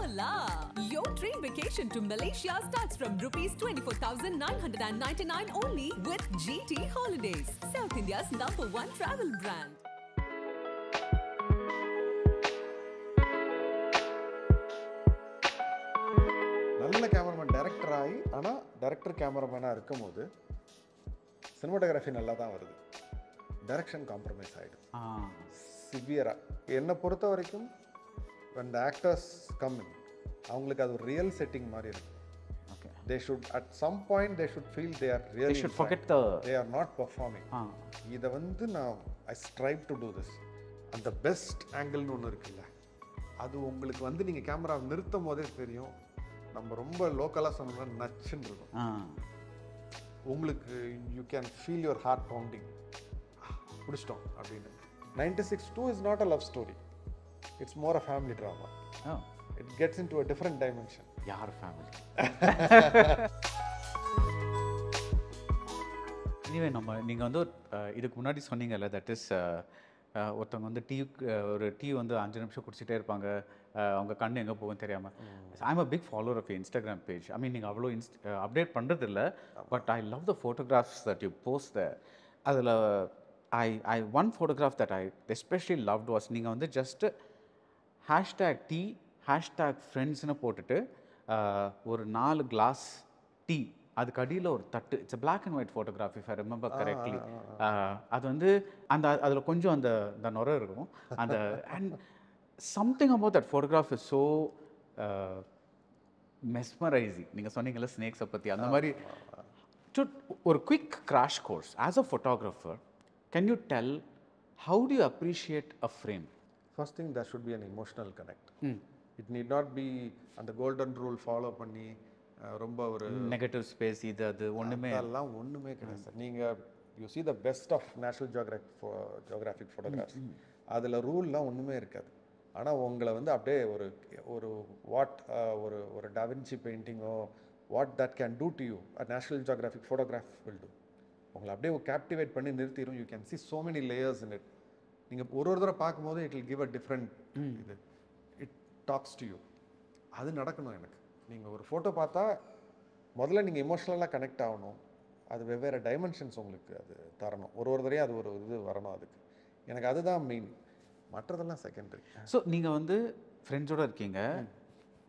la! Your dream vacation to Malaysia starts from rupees 24,999 only with GT Holidays, South India's #1 travel brand. நல்ல cameraman director ஆகி ஆனால் director கேமராமேனாக இருக்கும் போது cinematography நல்லா தான் வருது. டைரக்ஷன் காம்ப்ரமைஸ் ஆகிடும் சிவியராக. என்னை பொறுத்த வரைக்கும் when the actors come in, அவங்களுக்கு அது ஒரு ரியல் செட்டிங் மாதிரி இருக்கும். They should at some point they should feel they are really they should forget the they are not performing. இதை வந்து நான் I strive to do this. அந்த best ஆங்கிள்னு ஒன்று இருக்குல்ல, அது உங்களுக்கு வந்து நீங்கள் கேமரா நிறுத்தும் போதே தெரியும். நம்ம ரொம்ப லோக்கலாக சொன்னோம்னா நச்சுன்னு இருக்கும். உங்களுக்கு you can feel your heart pounding, பிடிச்சிட்டோம் அப்படின்னு. 96-2 is not a love story. It's more a family drama. It gets into a different dimension. யார் ஃபேமிலி? இனிவே நீங்கள் வந்து இதுக்கு முன்னாடி சொன்னீங்கல்ல, தட் இஸ் ஒருத்தவங்க வந்து ஒரு டீ வந்து 5 நிமிஷம் குடிச்சிட்டே இருப்பாங்க, அவங்க கண்ணு எங்கே போகும் தெரியாமல். I'm a big follower of Instagram page. I mean நீங்கள் அவ்வளோ அப்டேட் பண்ணுறது இல்லை, but I love the photographs that you post the. அதில் one photograph that I especially loved was, நீங்கள் வந்து ஜஸ்ட்டு #டீ #ஃப்ரெண்ட்ஸ்னு போட்டுட்டு ஒரு 4 கிளாஸ் டீ, அதுக்கு அடியில் ஒரு தட்டு. It's black and white photography if I remember correctly. அது வந்து அதில் கொஞ்சம் அந்த நுரை இருக்கும். அந்த and something about that photograph is so mesmerising. நீங்கள் சொன்னீங்கல்ல ஸ்னேக்ஸை பற்றி, அந்த மாதிரி. ஒரு quick crash course as a photographer, can you tell how do you appreciate a frame? First thing there should be an emotional connect. It need not be அந்த golden rule follow பண்ணி ரொம்ப ஒரு நெகட்டிவ் ஸ்பேஸ் இது அது ஒன்றுமே அதெல்லாம் ஒன்றுமே கிடையாது சார். நீங்கள் you see the best of national geographic photographs, அதில் ரூல்லாம் ஒன்றுமே இருக்காது. ஆனால் உங்களை வந்து அப்படியே ஒரு ஒரு டாவின்சி பெயிண்டிங்கோ what that can do to you a National Geographic photograph will do. உங்களை அப்படியே கேப்டிவேட் பண்ணி நிறுத்திடும். You can see so many layers in it. நீங்கள் ஒரு தடவை பார்க்கும்போது it will give a different இது, இட் டாக்ஸ் டு யூ. அது நடக்கணும் எனக்கு. நீங்கள் ஒரு ஃபோட்டோ பார்த்தா முதல்ல நீங்கள் எமோஷ்னலாக கனெக்ட் ஆகணும். அது வெவ்வேறு டைமென்ஷன்ஸ் உங்களுக்கு அது தரணும். ஒரு தடவையும் அது ஒரு இது வரணும். அதுக்கு எனக்கு அதுதான் மெயின், மற்றதெல்லாம் செகண்டரி. ஸோ நீங்கள் வந்து ஃப்ரெண்ட்ஸோடு இருக்கீங்க,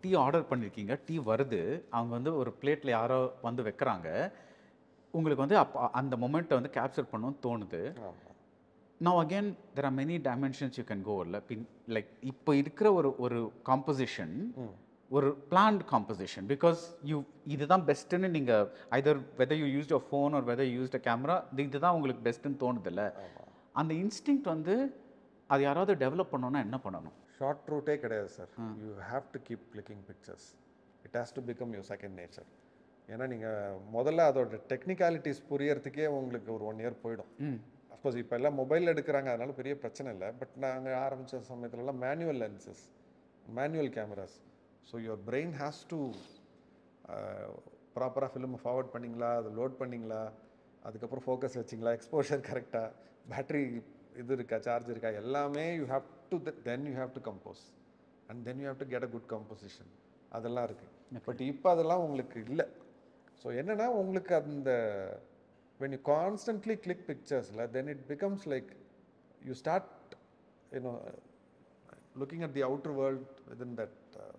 டீ ஆர்டர் பண்ணியிருக்கீங்க, டீ வருது, அவங்க வந்து ஒரு பிளேட்டில் யாரோ வந்து வைக்கிறாங்க, உங்களுக்கு வந்து அந்த மொமெண்ட்டை வந்து கேப்சர் பண்ணணும்னு தோணுது. Now again there are many dimensions you can go like இப்போ இருக்கிற ஒரு காம்போசிஷன், ஒரு பிளான்ட் காம்போசிஷன், பிகாஸ் இதுதான் பெஸ்ட்டுன்னு நீங்கள் either whether you used a phone or whether you used a camera, இதுதான் உங்களுக்கு பெஸ்ட்டுன்னு தோணுதில்ல. அந்த இன்ஸ்டிங்க்ட் வந்து அது யாராவது டெவலப் பண்ணணும்னா என்ன பண்ணணும்? ஷார்ட் ரூட்டே கிடையாது sir. You have to keep clicking pictures. It has to become your second nature. ஏன்னா நீங்கள் முதல்ல அதோட டெக்னிக்காலிட்டிஸ் புரியறதுக்கே உங்களுக்கு ஒரு 1 இயர் போயிடும். அஃப்கோர்ஸ் இப்போ எல்லாம் மொபைலில் எடுக்கிறாங்க, அதனால பெரிய பிரச்சனை இல்லை. பட் நாங்கள் ஆரம்பித்த சமயத்துலலாம் manual lenses, manual cameras. So your brain has to ப்ராப்பராக ஃபிலிமை ஃபார்வர்ட் பண்ணிங்களா, அதை லோட் பண்ணிங்களா, அதுக்கப்புறம் ஃபோக்கஸ் வச்சிங்களா, எக்ஸ்போஷர் கரெக்டாக, பேட்ரி இது இருக்கா, சார்ஜ் இருக்கா, எல்லாமே you have to then you have to compose and then you have to get a good composition. அதெல்லாம் இருக்குது. பட் இப்போ அதெல்லாம் உங்களுக்கு இல்லை. ஸோ என்னென்னா உங்களுக்கு அந்த when you constantly click pictures, then it becomes like you start looking at the outer world within that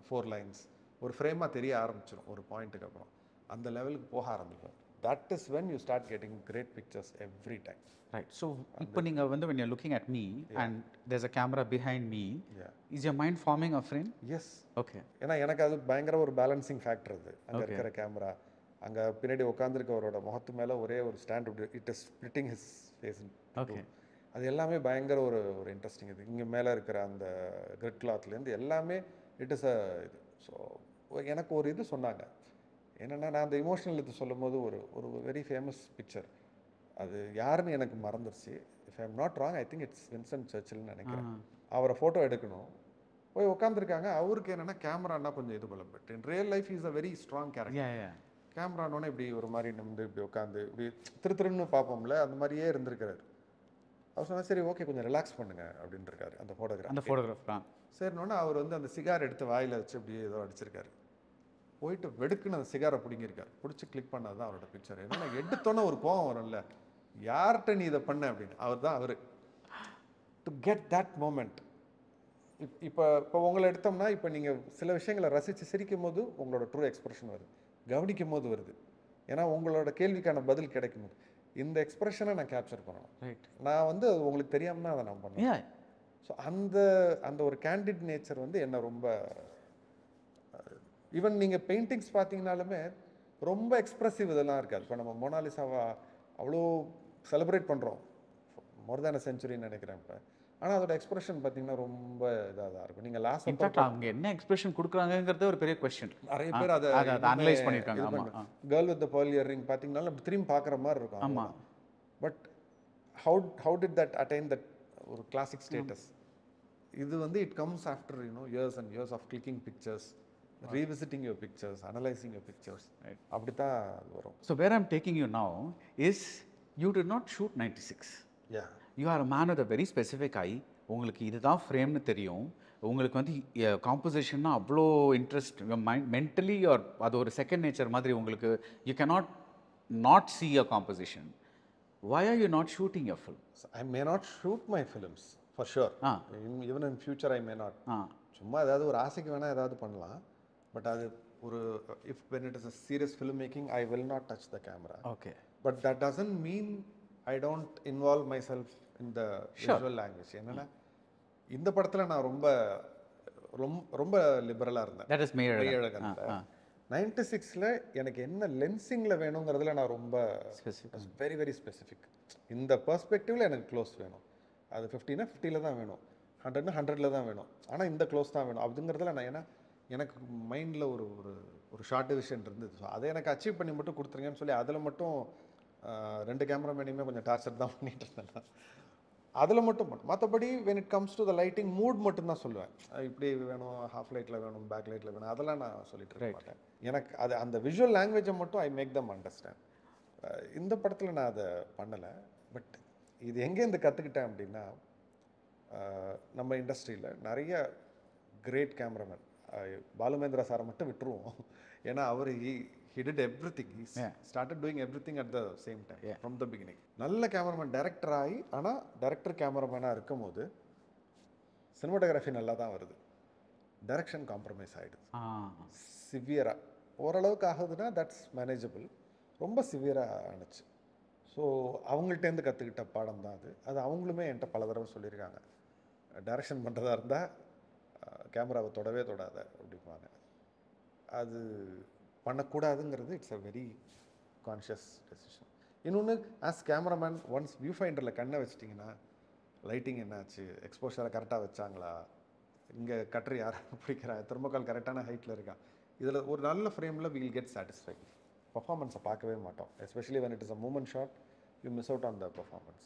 4 lines. ஒரு ஃப்ரேமாக தெரிய ஆரம்பிச்சிடும் ஒரு பாயிண்ட்டுக்கு அப்புறம். அந்த லெவலுக்கு போக ஆரம்பிக்கும். That is when you start getting great pictures every time. Right. So இப்போ நீங்கள் வந்து when you're looking at me and there's a camera behind me, is your mind forming a frame? Yes. Okay. ஏன்னா எனக்கு அது பயங்கர ஒரு balancing factor. அது அங்கே இருக்கிற கேமரா, அங்கே பின்னாடி உட்காந்துருக்கவரோட முகத்து மேலே ஒரே ஒரு stand, it is splitting his face. Okay. அது எல்லாமே பயங்கர ஒரு இன்ட்ரெஸ்டிங். இது இங்கே மேலே இருக்கிற அந்த கிரிட் கிளாத்லேருந்து எல்லாமே இட் இஸ் அ இது. ஸோ எனக்கு ஒரு இது சொன்னாங்க என்னென்னா, நான் அந்த இமோஷனல் இது சொல்லும் போது ஒரு வெரி ஃபேமஸ் பிக்சர், அது யாருன்னு எனக்கு மறந்துருச்சு. If I am not wrong, I think it's Vincent சர்ச்சில்னு நினைக்கிறேன். அவரை ஃபோட்டோ எடுக்கணும், போய் உட்காந்துருக்காங்க. அவருக்கு என்னென்னா கேமரானா கொஞ்சம் இது போல, but in real life is a very strong character. கேமரானோடனே இப்படி ஒரு மாதிரி நிமிந்து இப்படி உட்காந்து இப்படி திருன்னு பார்ப்போம்ல, அந்த மாதிரியே இருந்திருக்கிறாரு. அவர் சொன்னால் சரி ஓகே கொஞ்சம் ரிலாக்ஸ் பண்ணுங்க அப்படின்னு இருக்காரு அந்த ஃபோட்டோகிராஃப். சரினோடனே அவர் வந்து அந்த சிகார் எடுத்து வாயில் வச்சு அப்படியே ஏதோ அடிச்சிருக்காரு. போயிட்டு வெடுக்குன்னு அந்த சிகாரை பிடிங்கிருக்காரு. பிடிச்சி கிளிக் பண்ணது தான் அவரோட பிக்சர். ஏன்னா எடுத்தோன்னே ஒரு கோவம் வரும்ல, யார்கிட்ட நீ இதை பண்ண அப்படின்னு. அவர் தான் அவர். To get that moment. இப்போ உங்களை எடுத்தோம்னா இப்போ நீங்கள் சில விஷயங்களை ரசித்து சிரிக்கும் போது உங்களோட ட்ரூ எக்ஸ்பிரஷன் வருது, கவனிக்கும் போது வருது, ஏன்னா உங்களோட கேள்விக்கான பதில் கிடைக்கும் போது. இந்த எக்ஸ்பிரஷனை நான் கேப்சர் பண்ணணும். ரைட். நான் வந்து அது உங்களுக்கு தெரியாமல் தான் அதை நான் பண்ணுவேன். ஸோ அந்த அந்த ஒரு கேண்டிட் நேச்சர் வந்து என்ன ரொம்ப, ஈவன் நீங்கள் பெயிண்டிங்ஸ் பார்த்தீங்கனாலுமே ரொம்ப எக்ஸ்ப்ரெசிவ் இதெல்லாம் இருக்காது. இப்போ நம்ம மோனாலிசாவை அவ்வளோ செலிப்ரேட் பண்ணுறோம், மோர் தேன் அ செஞ்சுரின்னு நினைக்கிறேன் இப்போ. ஆனால் அதோட எக்ஸ்பிரஷன் பார்த்தீங்கன்னா ரொம்ப இதாக தான் இருக்கும். நீங்கள் லாஸ்ட் இன்ஃபேக்ட் அவங்க என்ன எக்ஸ்பிரஷன் கொடுக்குறாங்கங்கிறதே ஒரு பெரிய கொஸ்டின். நிறைய பேர் அதை அனலைஸ் பண்ணியிருக்காங்க. ஆமாம். Girl with the pearl earring பார்த்தீங்கன்னாலும் அப்படி திரும்பி பார்க்குற மாதிரி இருக்கும். ஆமாம். But how did that attain that ஒரு கிளாசிக் ஸ்டேட்டஸ்? இது வந்து it comes after years and years of clicking pictures, revisiting your pictures, analyzing your pictures. Right. அப்படிதான் அது வரும். So where I'm taking you now is you did not shoot 96. Yeah. You are a man with a very specific eye. உங்களுக்கு இதுதான் ஃப்ரேம்னு தெரியும். உங்களுக்கு வந்து காம்போசிஷன்னா அவ்வளோ interest mentally R அது ஒரு செகண்ட் நேச்சர் மாதிரி உங்களுக்கு. You cannot not see a composition. Why are you not shooting your film? So I may not shoot my films for sure. Even in future I may not. சும்மா ஏதாவது ஒரு ஆசைக்கு வேணால் ஏதாவது பண்ணலாம். பட் அது ஒரு if when it is a serious film making I will not touch the camera. Okay. But that doesn't mean I don't involve myself in the visual language. என்னன்னா இந்த படத்தில் நான் ரொம்ப ரொம்ப லிபரலாக இருந்தேன். That is Meiyazhagan. 96ல் எனக்கு என்ன லென்சிங்கில் வேணுங்கிறதுல நான் ரொம்ப வெரி வெரி ஸ்பெசிஃபிக். இந்த பெர்ஸ்பெக்டிவில் எனக்கு க்ளோஸ் வேணும். அது 50னா 50ல் தான் வேணும், 100னா 100ல் தான் வேணும், ஆனால் இந்த க்ளோஸ் தான் வேணும் அப்படிங்கிறதுல நான், ஏன்னா எனக்கு மைண்டில் ஒரு ஒரு ஷார்ட் டிவிஷன் இருந்தது. ஸோ அதை எனக்கு அச்சீவ் பண்ணி மட்டும் கொடுத்துருங்கன்னு சொல்லி அதில் மட்டும் 2 கேமராமேனையுமே கொஞ்சம் டார்ச்சர் தான் பண்ணிட்டு இருந்தேன். அதில் மட்டும் மற்றபடி when it comes to the lighting mood மட்டும்தான் சொல்லுவேன். இப்படி வேணும், ஹாஃப் லைட்டில் வேணும், பேக் லைட்டில் வேணும், அதெல்லாம் நான் சொல்லிட்டு இருக்க மாட்டேன். எனக்கு அது அந்த விஷுவல் லாங்குவேஜை மட்டும் ஐ மேக் தம் அண்டர்ஸ்டாண்ட். இந்த படத்தில் நான் அதை பண்ணலை. பட் இது எங்கேருந்து கற்றுக்கிட்டேன் அப்படின்னா, நம்ம இண்டஸ்ட்ரியில் நிறைய கிரேட் கேமராமேன், பாலுமேந்திரா சாரை மட்டும் விட்டுருவோம், ஏன்னா அவர் he did everything. He started doing everything at the same time from the beginning. நல்ல கேமராமேன் டைரக்டர் ஆகி, ஆனால் டைரக்டர் கேமராமேனாக இருக்கும் போது சினிமாட்டோகிராஃபி நல்லா தான் வருது, டைரக்ஷன் காம்ப்ரமைஸ் ஆகிடுது சிவியராக. ஓரளவுக்கு ஆகுதுன்னா தட்ஸ் மேனேஜபிள். ரொம்ப சிவியராக ஆணுச்சு. ஸோ அவங்கள்ட்டேருந்து கற்றுக்கிட்ட பாடம் தான் அது. அது அவங்களுமே என்கிட்ட பல தடவை சொல்லியிருக்காங்க, டைரக்ஷன் பண்ணுறதா இருந்தால் கேமராவை தொடவே தொடாத அப்படிப்பாங்க. அது பண்ணக்கூடாதுங்கிறது it's a very conscious decision. இன்னொன்று, ஆஸ் கேமராமேன் ஒன்ஸ் வியூ ஃபைண்டரில் கண்ணை வச்சிட்டிங்கன்னா லைட்டிங் என்னாச்சு, எக்ஸ்போஷரை கரெக்டாக வச்சாங்களா, இங்கே கட்டர் யாரை பிடிக்கிறா, தெர்மோகால் கரெக்டான ஹைட்டில் இருக்கா, இதில் ஒரு நல்ல ஃப்ரேமில் வீல் கெட் சாட்டிஸ்ஃபைட். பர்ஃபார்மன்ஸை பார்க்கவே மாட்டோம். Especially when it is a moment shot you miss out on the performance.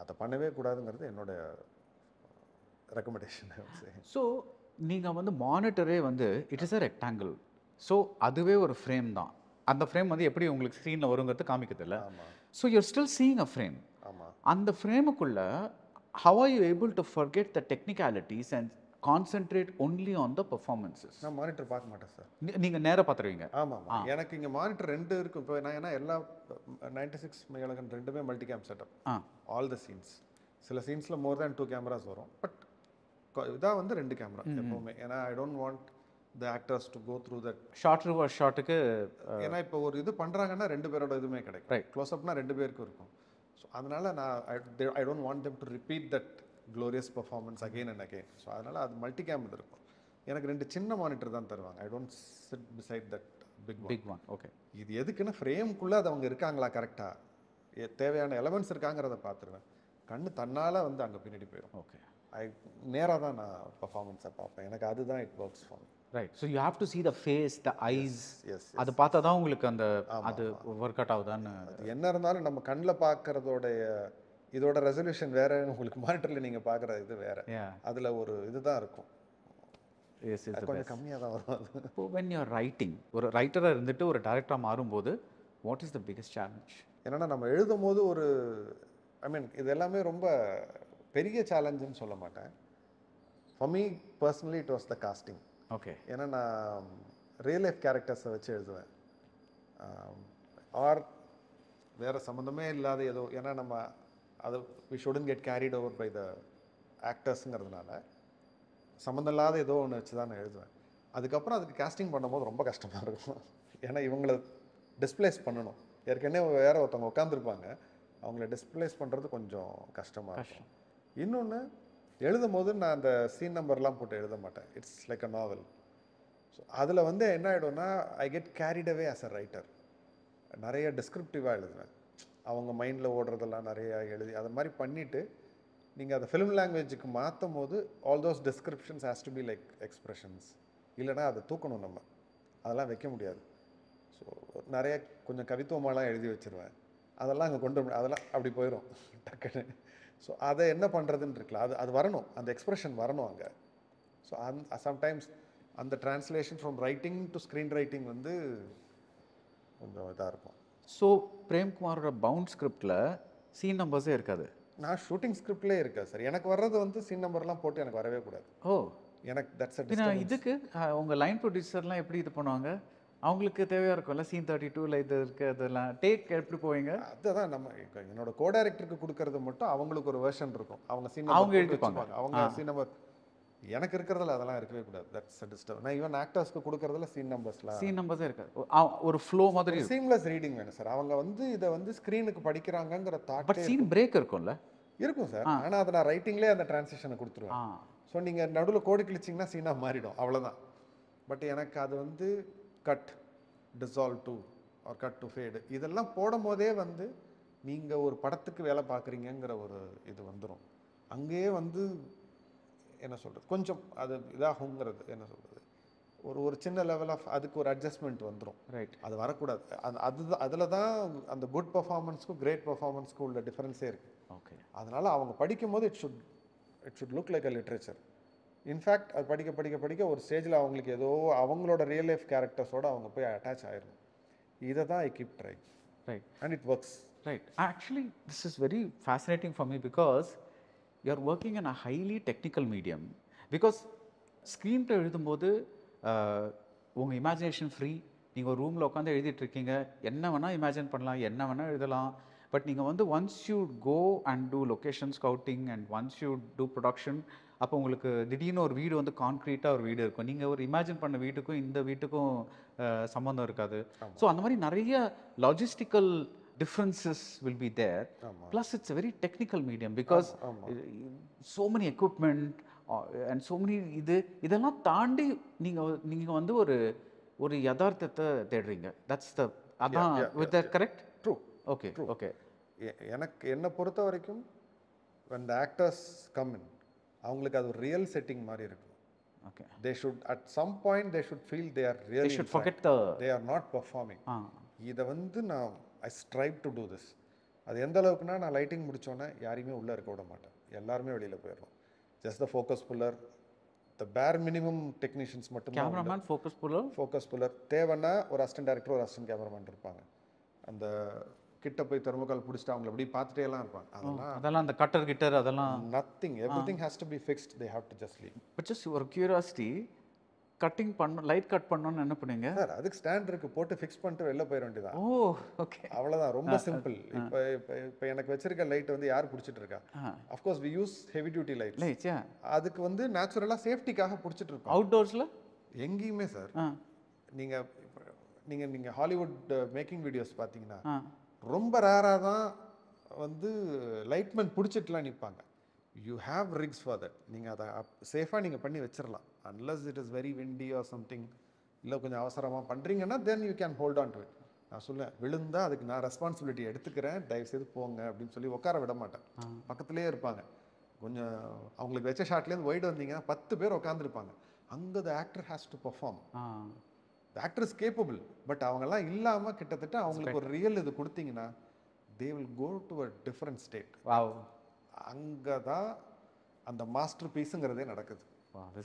அதை பண்ணவே கூடாதுங்கிறது என்னோட ரெக்கமெண்டேஷன். ஸோ நீங்கள் வந்து மானிட்டரே வந்து it is a rectangle. So அதுவே ஒரு ஃப்ரேம் தான். அந்த ஃப்ரேம் வந்து எப்படி உங்களுக்கு ஸ்க்ரீனில் வருங்கிறது காமிக்கிறது இல்லை. So you're still seeing a frame. அந்த ஃப்ரேமுக்குள்ள how are you able to forget the technicalities and concentrate only on the performances? நான் மானிட்டர் பார்க்க மாட்டேன் சார். நீங்கள் நேராக பார்த்துருவீங்க? ஆமாம். எனக்கு இங்கே மானிட்டர் 2 இருக்கும். இப்போ நான் ஏன்னா எல்லா 96 மெய்யழகன் 2மே multi game setup, all the scenes. சில சீன்ஸில் மோர் தேன் 2 கேமராஸ் வரும். பட் இதாக வந்து 2 கேமரா எப்போவுமே. ஏன்னா I don't want the actors to go through that shot reverse ஷாட்டுக்கு. ஏன்னா இப்போ ஒரு இது பண்ணுறாங்கன்னா 2 பேரோட இதுவுமே கிடைக்கும். க்ளோஸ்அப்னா 2 பேருக்கும் இருக்கும். ஸோ அதனால் நான் ஐ don't want them to repeat that glorious performance again and again. So அதனால் அது மல்டி கேம் இது இருக்கும். எனக்கு 2 சின்ன மானிட்டர் தான் தருவாங்க. I don't sit beside that big one. Okay. இது எதுக்குன்னா ஃப்ரேம்குள்ளே அது அவங்க இருக்காங்களா, கரெக்டாக தேவையான எலமெண்ட்ஸ் இருக்காங்கிறத பார்த்துருவேன். கண்ணு தன்னால் வந்து அங்கே பின்னாடி போயிடும். ஓகே. நேராக தான் நான் பர்ஃபார்மன்ஸை பார்ப்பேன். எனக்கு அதுதான் it works for me. Right. So you have to see the face, the eyes. அது பார்த்தா தான் உங்களுக்கு அந்த அது ஒர்க் அவுட் ஆகுதான்னு. என்ன இருந்தாலும் நம்ம கண்ணில் பார்க்குறதோடைய இதோட ரெசல்யூஷன் வேற, உங்களுக்கு மானிட்டரில் நீங்கள் பார்க்குற இது வேற. அதில் ஒரு இதுதான் இருக்கும், கொஞ்சம் கம்மியாக தான் வரும் அது. இப்போ when you are writing, ஒரு ரைட்டராக இருந்துட்டு ஒரு டைரக்டராக மாறும்போது what is the biggest challenge? என்னன்னா நம்ம எழுதும் போது ஒரு ஐ மீன் இது எல்லாமே ரொம்ப பெரிய சேலஞ்சுன்னு சொல்ல மாட்டேன். For me personally it was the casting. Okay. ஏன்னா நான் ரியல் லைஃப் கேரக்டர்ஸை வச்சு எழுதுவேன். ஆர் வேறு சம்மந்தமே இல்லாத ஏதோ, ஏன்னா நம்ம அது we shouldn't get carried over by the ஆக்டர்ஸுங்கிறதுனால சம்மந்தம் இல்லாத ஏதோ ஒன்று வச்சு தான் நான் எழுதுவேன். அதுக்கப்புறம் அதுக்கு கேஸ்டிங் பண்ணும்போது ரொம்ப கஷ்டமாக இருக்கும். ஏன்னா இவங்கள டிஸ்பிளேஸ் பண்ணணும். ஏற்கனவே வேற ஒருத்தவங்க உட்காந்துருப்பாங்க, அவங்கள டிஸ்பிளேஸ் பண்ணுறது கொஞ்சம் கஷ்டமாக இருக்கும். இன்னொன்று, எழுதும் போது நான் அந்த சீன் நம்பர்லாம் போட்டு எழுத மாட்டேன். It's like a novel. So அதில் வந்து என்ன ஆகிடும்னா, I get carried away as a writer. நிறைய டிஸ்கிரிப்டிவாக எழுதுவேன். அவங்க மைண்டில் ஓடுறதெல்லாம் நிறையா எழுதி அது மாதிரி பண்ணிவிட்டு நீங்கள் அதை ஃபிலிம் லாங்குவேஜுக்கு மாற்றும் போது all those descriptions has to be like expressions. இல்லைனா அதை தூக்கணும், நம்ம அதெல்லாம் வைக்க முடியாது. ஸோ நிறைய கொஞ்சம் கவித்துவமாலாம் எழுதி வச்சுருவேன். அதெல்லாம் அங்கே கொண்டு அதெல்லாம் அப்படி போயிடும் டக்குன்னு. ஸோ அதை என்ன பண்ணுறதுன்னு இருக்குல்ல, அது வரணும், அந்த எக்ஸ்ப்ரெஷன் வரணும் அங்கே. ஸோ சம்டைம்ஸ் அந்த translation from writing to screen writing வந்து கொஞ்சம் இதாக இருக்கும். ஸோ பிரேம்குமாரோட பவுண்ட் ஸ்கிரிப்டில் சீன் நம்பர்ஸே இருக்காது. நான் ஷூட்டிங் ஸ்கிரிப்ட்லேயே இருக்காது சார். எனக்கு வர்றது வந்து சீன் நம்பர்லாம் போட்டு எனக்கு வரவே கூடாது. ஓ, எனக்கு தட்ஸ் இதுக்கு உங்கள் லைன் ப்ரொடியூசர்லாம் எப்படி இது பண்ணுவாங்க? அவங்களுக்கு தேவையாக இருக்கும்ல சீன் 32 இது இருக்குது, அதெல்லாம் டேக் எப்படி போவீங்க? அதுதான் நம்ம என்னோட கோ டைரக்டருக்கு கொடுக்கறது மட்டும் அவங்களுக்கு ஒரு வெர்ஷன் இருக்கும். அவங்க சீன் அவங்க எழுதிப்பாங்க. அவங்க சீன் நம்பர் எனக்கு இருக்கிறதுல அதெல்லாம் இருக்கவே கூடாது. That's disturb. நான் ஈவன் ஆக்டர்ஸ்க்கு கொடுக்கறதுல சீன் நம்பர்ஸே இருக்காது. ஒரு ஃப்ளோ மாதிரி சீம்லெஸ் ரீடிங் வேணும் சார். அவங்க வந்து இதை வந்து ஸ்க்ரீனுக்கு படிக்கிறாங்கங்கிற தாட். பட் சீன் பிரேக் இருக்கும்ல? இருக்கும் சார். ஆனால் அதை நான் ரைட்டிங்லேயே அந்த டிரான்சிஷனை கொடுத்துருவேன். ஸோ நீங்கள் நடுவில் கோடு கிழிச்சிங்கன்னா சீனாக மாறிடும், அவ்வளோதான். பட் எனக்கு அது வந்து cut, dissolve to or cut to fade இதெல்லாம் போடும் போதே வந்து நீங்கள் ஒரு படத்துக்கு வேலை பார்க்குறீங்கிற ஒரு இது வந்துடும். அங்கேயே வந்து என்ன சொல்கிறது, கொஞ்சம் அது இதாகுங்கிறது என்ன சொல்கிறது, ஒரு சின்ன லெவல் ஆஃப் அதுக்கு ஒரு அட்ஜஸ்ட்மெண்ட் வந்துடும். ரைட். அது வரக்கூடாது. அதில் தான் அந்த குட் பர்ஃபார்மன்ஸ்க்கும் கிரேட் பர்ஃபார்மன்ஸ்க்கும் உள்ள டிஃப்ரென்ஸே இருக்குது. ஓகே. அதனால் அவங்க படிக்கும் போது it should look like a literature. In fact அது படிக்க ஒரு ஸ்டேஜில் அவங்களுக்கு ஏதோ அவங்களோட ரியல் லைஃப் கேரக்டர்ஸோடு அவங்க போய் அட்டாச் ஆயிடும். இதை தான் I keep try. Right. And it works. Right. Actually this is very fascinating for me because you are working in a highly technical medium. Because screen எழுதும்போது உங்கள் இமேஜினேஷன் ஃப்ரீ. நீங்கள் ஒரு ரூமில் உட்காந்து எழுதிட்டுருக்கீங்க, என்ன வேணால் இமேஜின் பண்ணலாம், என்ன வேணால் எழுதலாம். பட் நீங்கள் வந்து once you go and do location scouting and once you do production, அப்போ உங்களுக்கு திடீர்னு ஒரு வீடு வந்து கான்க்ரீட்டாக ஒரு வீடு இருக்கும். நீங்கள் ஒரு இமேஜின் பண்ண வீட்டுக்கும் இந்த வீட்டுக்கும் சம்மந்தம் இருக்காது. ஸோ அந்த மாதிரி நிறைய logistical differences will be there. Plus it's a very technical medium because so many equipment and so many இதெல்லாம் தாண்டி நீங்க வந்து ஒரு யதார்த்தத்தை தேடுறீங்க. That's the அதான் with that correct? True. Okay. Okay. எனக்கு என்ன பொறுத்த வரைக்கும் when the actors come in அவங்களுக்கு அது ஒரு ரியல் செட்டிங் மாதிரி இருக்கும். Okay. They should at some point they should feel they are really, they should forget they are not performing. இதை வந்து நான் I strive to do this. அது எந்த அளவுக்குன்னா, நான் லைட்டிங் முடித்தோன்னே யாரையுமே உள்ளே இருக்க விட மாட்டேன். எல்லாருமே வெளியில் போயிடணும். ஜஸ்ட் த ஃபோக்கஸ் புல்லர், த பேர் மினிமம் டெக்னீஷியன்ஸ் மட்டும். கேமராமேன், ஃபோக்கஸ் புல்லர் தேவைன்னா ஒரு அசிஸ்டன்ட் டைரக்டர், ஒரு அசிஸ்டன்ட் கேமராமேன் இருப்பாங்க. அந்த கிட்ட போய் தெர்மோகால் பிடிச்சிட்டு அவங்களை அப்படி பார்த்துட்டே எல்லாம் இருப்பாங்க. அதெல்லாம் அந்த கட்டர் அதெல்லாம் nothing. Everything has to be fixed. They have to just leave. But just ஒரு கியூரியாசிட்டி, கட்டிங் பண்ணணும், லைட் கட் பண்ணணும்னு என்ன பண்ணுங்க சார்? அதுக்கு ஸ்டாண்ட் இருக்கு, போட்டு ஃபிக்ஸ் பண்ணிட்டு வெளில போயிட வேண்டியதான். ஓ, ஓகே, அவ்வளோதான். ரொம்ப சிம்பிள். இப்போ எனக்கு வச்சிருக்க லைட் வந்து யார் பிடிச்சிட்டு இருக்கா? Of course we use heavy duty lights. அதுக்கு வந்து நேச்சுரலாக சேஃப்டிக்காக பிடிச்சிட்டு இருக்கோம். அவுட்டோர்ஸில் எங்கேயுமே சார். நீங்கள் ஹாலிவுட் மேக்கிங் வீடியோஸ் பார்த்தீங்கன்னா ரொம்ப ரேராக தான் வந்து லைட்மேன் பிடிச்சிட்டுலாம் நிற்பாங்க. You have rigs for that. நீங்கள் அதை சேஃபாக நீங்கள் பண்ணி வச்சிடலாம். Unless it is very windy or something, இல்லை கொஞ்சம் அவசரமாக பண்ணுறீங்கன்னா then you can hold on to it. நான் சொல்லுவேன், விழுந்தால் அதுக்கு நான் ரெஸ்பான்சிபிலிட்டி எடுத்துக்கிறேன், தயவுசெய்து போங்க அப்படின்னு சொல்லி உட்கார விட மாட்டேன். பக்கத்துலேயே இருப்பாங்க. கொஞ்சம் அவங்களுக்கு வச்ச ஷாட்லேருந்து ஒயிட் வந்தீங்கன்னா 10 பேர் உட்காந்துருப்பாங்க. அங்கே the actor has to perform. The actor is capable. But அவங்கெல்லாம் இல்லாமல் கிட்டத்தட்ட அவங்களுக்கு ஒரு ரியல் இது கொடுத்தீங்கன்னா they will go to a different state. அங்கே தான் அந்த மாஸ்டர் பீஸுங்கிறதே நடக்குது.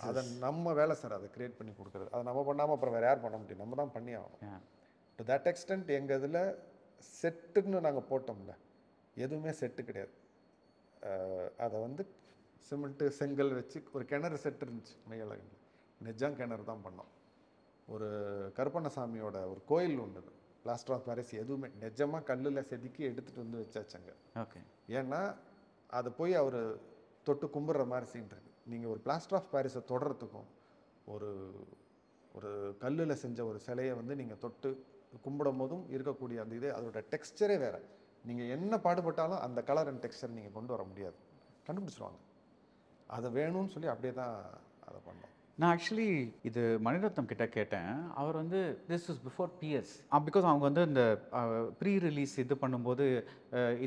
அதை நம்ம வேலை சார், அதை கிரியேட் பண்ணி கொடுக்குறது. அதை நம்ம பண்ணாமல் அப்புறம் வேறு யார் பண்ண முடியும்? நம்ம தான் பண்ணி ஆகணும். டு தட் எக்ஸ்டென்ட் எங்கள் இதில் செட்டுன்னு நாங்கள் போட்டோம்ல, எதுவுமே செட்டு கிடையாது. அதை வந்து சிமெண்ட்டு செங்கல் வச்சு ஒரு கிணறு செட் இருந்துச்சு மெய்யழகனில். நிஜம் கிணறு தான் பண்ணோம். ஒரு கருப்பண்ணசாமியோட ஒரு கோயில் ஒன்று, பிளாஸ்டர் ஆஃப் பாரிஸ் எதுவுமே நிஜமாக கல்லில் செதுக்கி எடுத்துகிட்டு வந்து வச்சாச்சங்க. ஓகே. ஏன்னா அதை போய் அவர் தொட்டு கும்பிட்ற மாதிரி சீன் இருக்கு. நீங்கள் ஒரு பிளாஸ்டர் ஆஃப் பாரிஸை தொடறதுக்கும் ஒரு ஒரு கல்லில் செஞ்ச ஒரு சிலையை வந்து நீங்கள் தொட்டு கும்பிடும் போதும் இருக்கக்கூடிய அந்த இது, அதோட டெக்ஸ்டரே வேறு. நீங்கள் என்ன பாடுபட்டாலும் அந்த கலர் அண்ட் டெக்ஸ்டர் நீங்கள் கொண்டு வர முடியாது, கண்டுபிடிச்சிருவாங்க. அதை வேணும்னு சொல்லி அப்படியே தான் அதை பண்ணோம். நான் ஆக்சுவலி இது மணிரத்னம் கிட்ட கேட்டேன். அவர் வந்து this is before BS, because அவங்க வந்து இந்த ப்ரீ ரிலீஸ் இது பண்ணும்போது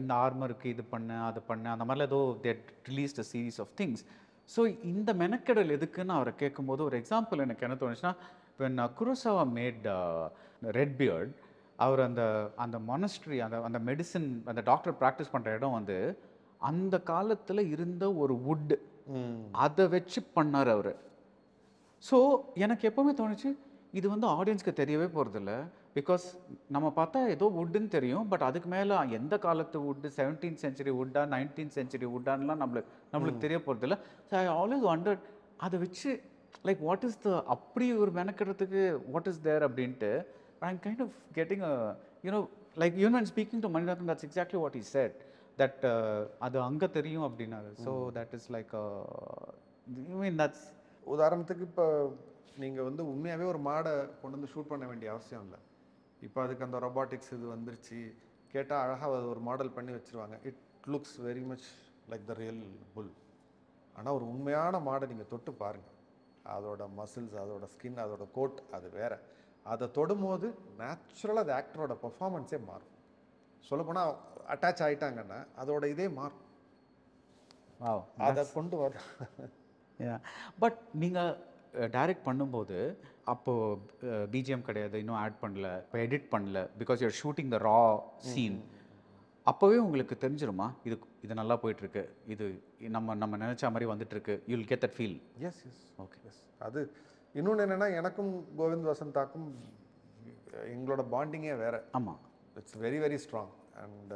இந்த ஆர்மருக்கு இது பண்ண அது பண்ண அந்த மாதிரிலாம் ஏதோ that released a series of things. So இந்த மெனக்கெடல் எதுக்குன்னு அவரை கேட்கும்போது ஒரு எக்ஸாம்பிள் எனக்கு என்ன தோணுச்சுன்னா, when Kurosawa made Red Beard, அவர் அந்த அந்த மொனஸ்ட்ரி அந்த மெடிசன் அந்த டாக்டர் ப்ராக்டிஸ் பண்ணுற இடம் வந்து அந்த காலத்தில் இருந்த ஒரு வுட், அதை வச்சு பண்ணார் அவர். ஸோ எனக்கு எப்போவுமே தோணுச்சு இது வந்து ஆடியன்ஸ்க்கு தெரியவே போகிறதில்ல. பிகாஸ் நம்ம பார்த்தா ஏதோ வுட்டுன்னு தெரியும், பட் அதுக்கு மேலே எந்த காலத்து வுட்டு, 17th century வுட்டா 19th century வுட்டான்லாம் நம்மளுக்கு தெரிய போகிறதில்ல. ஸோ ஐ ஆல்வேஸ் வண்டர்ட் அதை வச்சு லைக் வாட் இஸ் த அப்படி ஒரு மெனக்கிறதுக்கு வாட் இஸ் தேர் அப்படின்ட்டு. I'm kind of getting like when speaking to Manirathan, that's exactly what he said, that அது அங்கே தெரியும் அப்படின்னாரு. So that is like I mean that's உதாரணத்துக்கு இப்போ நீங்கள் வந்து உண்மையாகவே ஒரு மாடை கொண்டு வந்து ஷூட் பண்ண வேண்டிய அவசியம் இல்லை. இப்போ அதுக்கு அந்த ரொபாட்டிக்ஸ் இது வந்துருச்சு. கேட்டால் அழகாக அது ஒரு மாடல் பண்ணி வச்சுருவாங்க. It looks very much like the real bull. ஆனால் ஒரு உண்மையான மாடை நீங்கள் தொட்டு பாருங்கள், அதோட மசில்ஸ், அதோட ஸ்கின், அதோட கோட் அது வேறு. அதை தொடும்போது நேச்சுரலாக அது ஆக்டரோட பர்ஃபார்மன்ஸே மாறும். சொல்லப்போனால் அட்டாச் ஆகிட்டாங்கன்னா அதோட இதே மாறும். அதை கொண்டு வர பட் நீங்கள் டைரக்ட் பண்ணும்போது அப்போது பிஜிஎம் கிடையாது, இன்னும் ஆட் பண்ணல, இப்போ எடிட் பண்ணல, because you're shooting the raw scene. அப்போவே உங்களுக்கு தெரிஞ்சிருமா இது நல்லா போயிட்டுருக்கு, இது நம்ம நினச்ச மாதிரி வந்துட்டுருக்கு, you will get that feel? Yes. Okay. Yes. அது இன்னொன்று என்னென்னா, எனக்கும் கோவிந்த் வசந்தாக்கும் எங்களோட பாண்டிங்கே வேறு. ஆமாம். It's very very strong and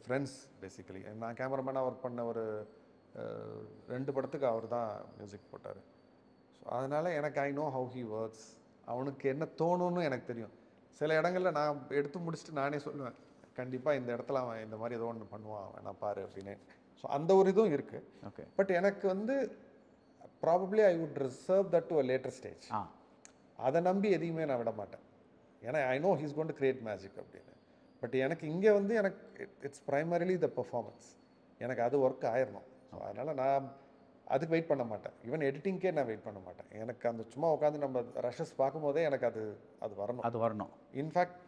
friends basically. நான் கேமராமேனாக ஒர்க் பண்ண ஒரு 2 படத்துக்கு அவர் தான் மியூசிக் போட்டார். ஸோ அதனால் எனக்கு I know how he works. அவனுக்கு என்ன தோணுன்னு எனக்கு தெரியும். சில இடங்களில் நான் எடுத்து முடிச்சுட்டு நானே சொல்லுவேன், கண்டிப்பாக இந்த இடத்துல அவன் இந்த மாதிரி ஏதோ ஒன்று பண்ணுவான், வேணா பாரு அப்படின்னு. ஸோ அந்த ஒரு இதுவும் இருக்குது. ஓகே. பட் எனக்கு வந்து probably I would reserve that to a later stage. அதை நம்பி எதையுமே நான் விட மாட்டேன். ஏன்னா I know he's going to create magic அப்படின்னு. பட் எனக்கு இங்கே வந்து எனக்கு இட்ஸ் ப்ரைமரிலி த பெர்ஃபார்மன்ஸ். எனக்கு அது ஒர்க் ஆயிடணும். ஸோ அதனால் நான் அதுக்கு வெயிட் பண்ண மாட்டேன். ஈவன் எடிட்டிங்க்கே நான் வெயிட் பண்ண மாட்டேன். எனக்கு அந்த சும்மா உட்காந்து நம்ம ரஷஸ் பார்க்கும்போதே எனக்கு அது வரணும். இன்ஃபேக்ட்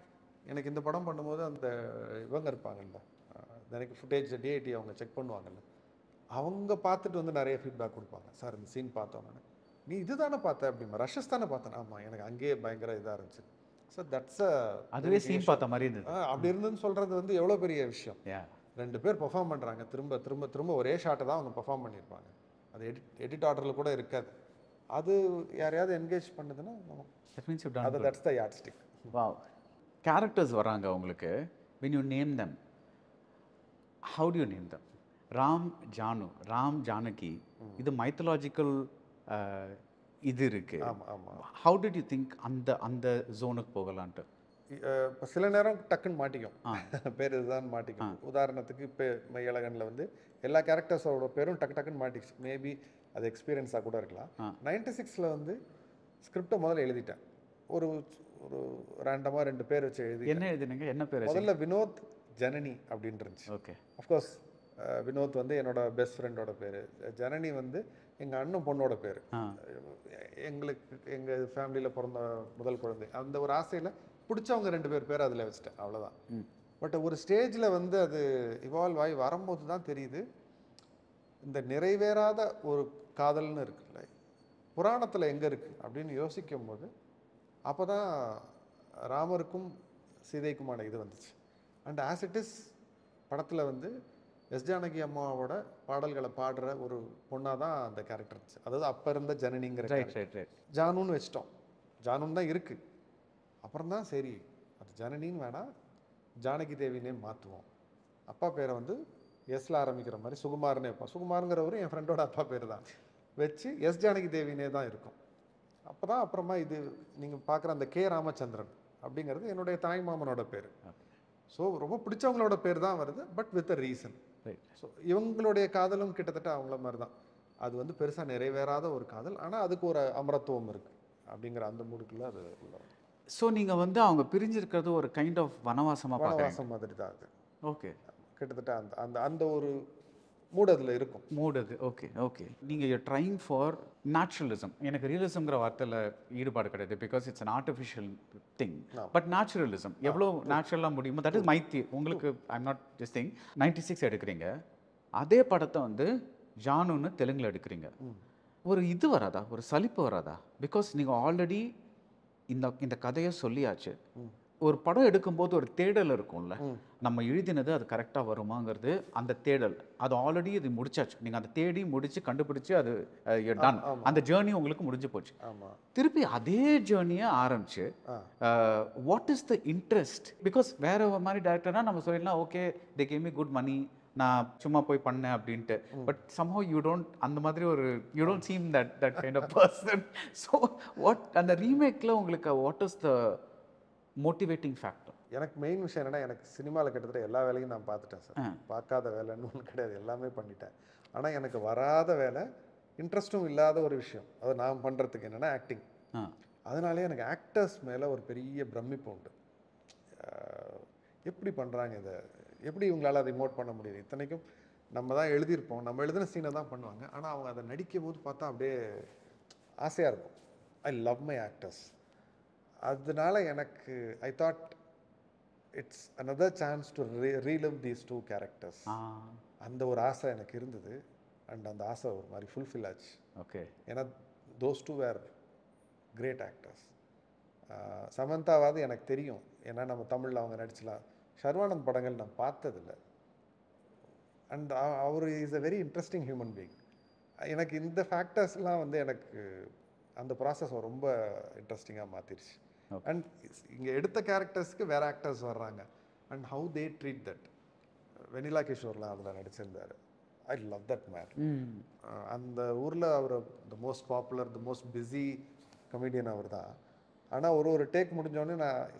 எனக்கு இந்த படம் பண்ணும்போது அந்த இவங்க இருப்பாங்கல்ல, எனக்கு ஃபுட்டேஜ் டிஐடி அவங்க செக் பண்ணுவாங்கல்ல, அவங்க பார்த்துட்டு வந்து நிறைய ஃபீட்பேக் கொடுப்பாங்க. சார் இந்த சீன் பார்த்தோன்னு, நீ இது தானே பார்த்த அப்படிமா, ரஷஸ் தானே பார்த்தேன். ஆமாம், எனக்கு அங்கேயே பயங்கர இதாக இருந்துச்சு. ஸோ தட்ஸ் அதுவே சீன் பார்த்த மாதிரி இருந்தது. அப்படி இருந்துன்னு சொல்கிறது வந்து எவ்வளோ பெரிய விஷயம். 2 பேர் பெர்ஃபார்ம் பண்ணுறாங்க, திரும்ப திரும்ப திரும்ப ஒரே ஷாட்டை தான் அவங்க பெர்ஃபார்ம் பண்ணியிருப்பாங்க. அது எடிட் ஆர்டரில் கூட இருக்காது. அது யாரையாவது என்கேஜ் பண்ணுதுன்னா தட்ஸ் த யார்ட்ஸ்டிக். வாவ். கேரக்டர்ஸ் வராங்க உங்களுக்கு, when you name them, how do you name them? Ram Janu, Ram Janaki, இது மைத்தலாஜிக்கல் இது இருக்கு. ஹவு டிட் யூ திங்க் அந்த ஜோனுக்கு போகலான்ட்டு? இப்போ சில நேரம் டக்குன்னு மாட்டிக்கும், பேர் இதுதான் மாட்டிக்கும். உதாரணத்துக்கு இப்போ மெய்யழகனில் வந்து எல்லா கேரக்டர்ஸோட பேரும் டக்குன்னு மாட்டிச்சு. மேபி அது எக்ஸ்பீரியன்ஸாக கூட இருக்கலாம். 96ல் வந்து ஸ்கிரிப்டை முதல்ல எழுதிட்டேன். ஒரு ஒரு ரேண்டமாக 2 பேர் வச்சு எழுதி. என்ன எழுதினீங்க? என்ன பேர்? முதல்ல வினோத் ஜனனி அப்படின்னு இருந்துச்சு. ஓகே. அஃப்கோர்ஸ் வினோத் வந்து என்னோட பெஸ்ட் ஃப்ரெண்டோட பேர், ஜனனி வந்து எங்கள் அண்ணன் பொண்ணோட பேர். எங்கள் ஃபேமிலியில் பிறந்த முதல் குழந்தை. அந்த ஒரு ஆசையில் பிடிச்சவங்க 2 பேர் அதில் வச்சுட்டேன், அவ்வளோதான். பட் ஒரு ஸ்டேஜில் வந்து அது இவால்வ் ஆகி வரும்போது தான் தெரியுது, இந்த நிறைவேறாத ஒரு காதல்னு இருக்குல்ல, புராணத்தில் எங்கே இருக்குது அப்படின்னு யோசிக்கும் போது அப்போ தான் ராமருக்கும் சீதைக்குமான இது வந்துச்சு. அண்ட் ஆஸ் இட் இஸ் படத்தில் வந்து எஸ் ஜானகி அம்மாவோட பாடல்களை பாடுற ஒரு பொண்ணாக தான் அந்த கேரக்டர் இருந்துச்சு. அதாவது அப்போ இருந்த ஜனனிங்கிற ஜானுன்னு வச்சிட்டோம். ஜானுன்னு தான் இருக்குது. அப்புறம் தான் சரி அது ஜனனின்னு வேணாம், ஜானகி தேவினே மாற்றுவோம். அப்பா பேரை வந்து எஸ்ல ஆரம்பிக்கிற மாதிரி சுகுமார்னு வைப்போம். சுகுமாருங்கிறவரு என் ஃப்ரெண்டோட அப்பா பேர் தான் வச்சு எஸ் ஜானகி தேவினே தான் இருக்கும். அப்போ தான் அப்புறமா இது நீங்கள் பார்க்குற அந்த கே ராமச்சந்திரன் அப்படிங்கிறது என்னுடைய தாய் மாமனோட பேர். ஸோ ரொம்ப பிடிச்சவங்களோட பேர் தான் வருது, but with a reason. So இவங்களுடைய காதலும் கிட்டத்தட்ட அவங்கள மாதிரி தான். அது வந்து பெருசாக நிறைவேறாத ஒரு காதல், ஆனால் அதுக்கு ஒரு அமரத்துவம் இருக்குது அப்படிங்கிற அந்த மூடுக்குள்ள அது உள்ள. ஸோ நீங்கள் வந்து அவங்க பிரிஞ்சிருக்கிறது ஒரு கைண்ட் ஆஃப் வனவாசமாக வனவாசம் மாதிரி தான் அது. ஓகே, கிட்டத்தட்ட அந்த அந்த அந்த ஒரு மூடு அதில் இருக்கும். மூடு அது. Okay okay. நீங்கள் யூ ட்ரைங் ஃபார் நேச்சுரலிசம். எனக்கு ரியலிசம்ங்கிற வார்த்தையில் ஈடுபாடு கிடையாது, because it's an artificial thing. But naturalism எவ்வளோ நேச்சுரலாக முடியுமோ, தட் இஸ் மைத்தி. உங்களுக்கு ஐம் நாட் ஜஸ்ட் திங் 96 எடுக்கிறீங்க, அதே படத்தை வந்து ஜானுன்னு தெலுங்கில் எடுக்கிறீங்க. ஒரு இது வராதா, ஒரு சலிப்பு வராதா? பிகாஸ் நீங்கள் ஆல்ரெடி இந்த கதையை சொல்லியாச்சு. ஒரு படம் எடுக்கும்போது ஒரு தேடல் இருக்கும்ல, நம்ம எழுதினது அது கரெக்டாக வருமாங்கிறது. அந்த தேடல் அது ஆல்ரெடி இது முடிச்சாச்சு. நீங்கள் அதை தேடி முடிச்சு கண்டுபிடிச்சு அது டன். அந்த ஜேர்னி உங்களுக்கு முடிஞ்சு போச்சு. திருப்பி அதே ஜேர்னியை ஆரம்பிச்சு what is the interest? Because வேற ஒரு மாதிரி டேரக்டர்னா நம்ம சொல்லிடலாம், okay they gave me good money, நான் சும்மா போய் பண்ணேன் அப்படின்ட்டு. பட் சம்ஹவ் யூ டோன்ட், அந்த மாதிரி ஒரு you don't seem that kind of person. So what அந்த ரீமேக்கில் உங்களுக்கு what is the motivating factor? எனக்கு மெயின் விஷயம் என்னன்னா, எனக்கு சினிமாவில் கிட்டத்தட்ட எல்லா வேலையும் நான் பார்த்துட்டேன் சார். பார்க்காத வேலைன்னு ஒன்று கிடையாது, எல்லாமே பண்ணிட்டேன். ஆனால் எனக்கு வராத வேலை, இன்ட்ரெஸ்ட்டும் இல்லாத ஒரு விஷயம் அதை நான் பண்ணுறதுக்கு என்னென்னா ஆக்டிங். அதனாலே எனக்கு ஆக்டர்ஸ் மேலே ஒரு பெரிய பிரமிப்பு உண்டு. எப்படி பண்ணுறாங்க இதை, எப்படி இவங்களால அதை ரிமோட் பண்ண முடியுது? இத்தனைக்கும் நம்ம தான் எழுதியிருப்போம், நம்ம எழுதின சீனை தான் பண்ணுவாங்க, ஆனால் அவங்க அதை நடிக்கும் போது பார்த்தா அப்படியே ஆசையாக இருக்கும். I love my actors. அதனால எனக்கு I thought it's another chance to relive these two characters. அந்த ஒரு ஆசை எனக்கு இருந்தது. அண்ட் அந்த ஆசை ஒரு மாதிரி ஃபுல்ஃபில் ஆச்சு. ஓகே. ஏன்னா those two were great actors. சமந்தாவாது எனக்கு தெரியும், ஏன்னா நம்ம தமிழில் அவங்க நடிச்சலாம். ஷர்வானந்த் படங்கள் நான் பார்த்ததில்லை. அண்ட் அவர் is a very interesting human being. எனக்கு இந்த ஃபேக்டர்ஸ்லாம் வந்து எனக்கு அந்த ப்ராசஸ் ரொம்ப இன்ட்ரெஸ்டிங்காக மாற்றிடுச்சு. அண்ட் இங்கே எடுத்த கேரக்டர்ஸ்க்கு வேறு ஆக்டர்ஸ் வர்றாங்க, and how they treat that. Vennela கிஷோர்லாம் அதில் நடிச்சிருந்தார். I love that man. அந்த ஊரில் அவர் the most popular, the most busy comedian அவர் தான். ஆனால் ஒரு டேக் முடிஞ்சோடனே நான்